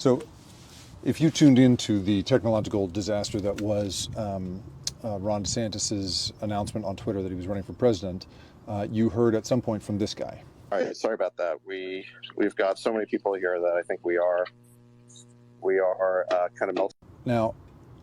So if you tuned into the technological disaster that was Ron DeSantis's announcement on Twitter that he was running for president, you heard at some point from this guy. All right, sorry about that. We've got so many people here that I think we are kind of melting. Now,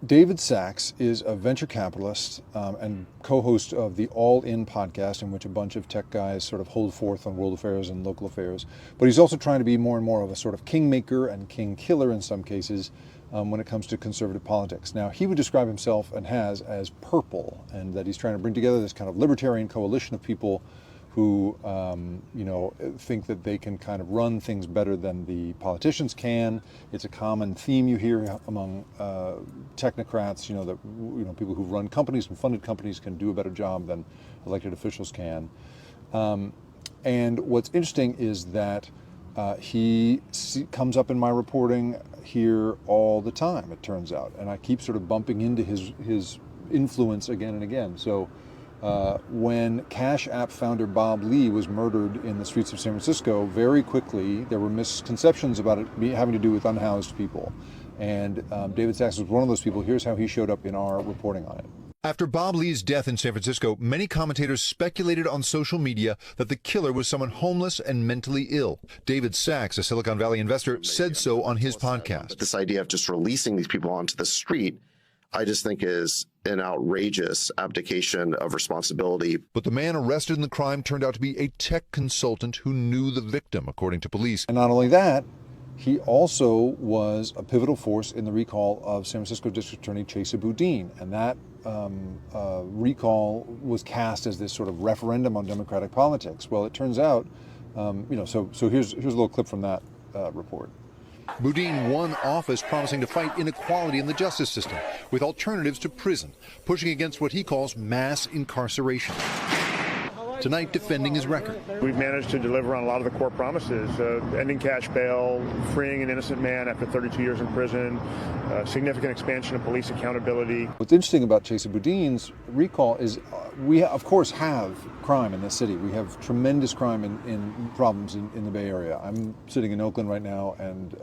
David Sachs is a venture capitalist and co-host of the All In podcast, in which a bunch of tech guys sort of hold forth on world affairs and local affairs. But he's also trying to be more and more of a sort of kingmaker and king killer in some cases when it comes to conservative politics. Now, he would describe himself, and has, as purple, and that he's trying to bring together this kind of libertarian coalition of people who think that they can kind of run things better than the politicians can. It's a common theme you hear among technocrats, that people who run companies and funded companies can do a better job than elected officials can. And what's interesting is that he comes up in my reporting here all the time, it turns out, and I keep sort of bumping into his influence again and again. So when Cash App founder Bob Lee was murdered in the streets of San Francisco, very quickly there were misconceptions about it having to do with unhoused people. And David Sachs was one of those people. Here's how he showed up in our reporting on it. After Bob Lee's death in San Francisco, many commentators speculated on social media that the killer was someone homeless and mentally ill. David Sachs, a Silicon Valley investor, said so on his podcast. This idea of just releasing these people onto the street, I just think is an outrageous abdication of responsibility. But the man arrested in the crime turned out to be a tech consultant who knew the victim, according to police. And not only that, he also was a pivotal force in the recall of San Francisco District Attorney Chesa Boudin. And that recall was cast as this sort of referendum on democratic politics. Well, it turns out, so here's a little clip from that report. Boudin won office promising to fight inequality in the justice system with alternatives to prison, pushing against what he calls mass incarceration. Tonight, defending his record. We've managed to deliver on a lot of the core promises, ending cash bail, freeing an innocent man after 32 years in prison, significant expansion of police accountability. What's interesting about Chesa Boudin's recall is we, of course, have crime in this city. We have tremendous crime in problems in the Bay Area. I'm sitting in Oakland right now, and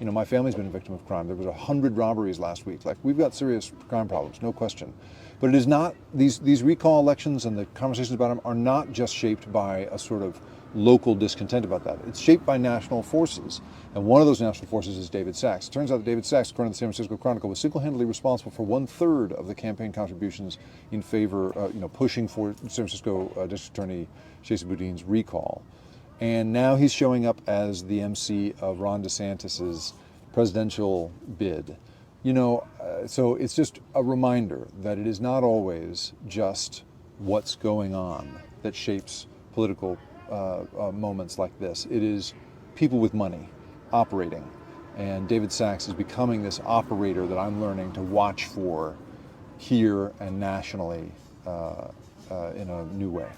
my family's been a victim of crime. There was 100 robberies last week. Like, we've got serious crime problems, no question. But it is not, these recall elections and the conversations about them are not just shaped by a sort of local discontent about that. It's shaped by national forces. And one of those national forces is David Sachs. It turns out that David Sachs, according to the San Francisco Chronicle, was single-handedly responsible for 1/3 of the campaign contributions in favor, pushing for San Francisco District Attorney Chesa Boudin's recall. And now he's showing up as the MC of Ron DeSantis's presidential bid. So it's just a reminder that it is not always just what's going on that shapes political moments like this. It is people with money operating. And David Sachs is becoming this operator that I'm learning to watch for here and nationally in a new way.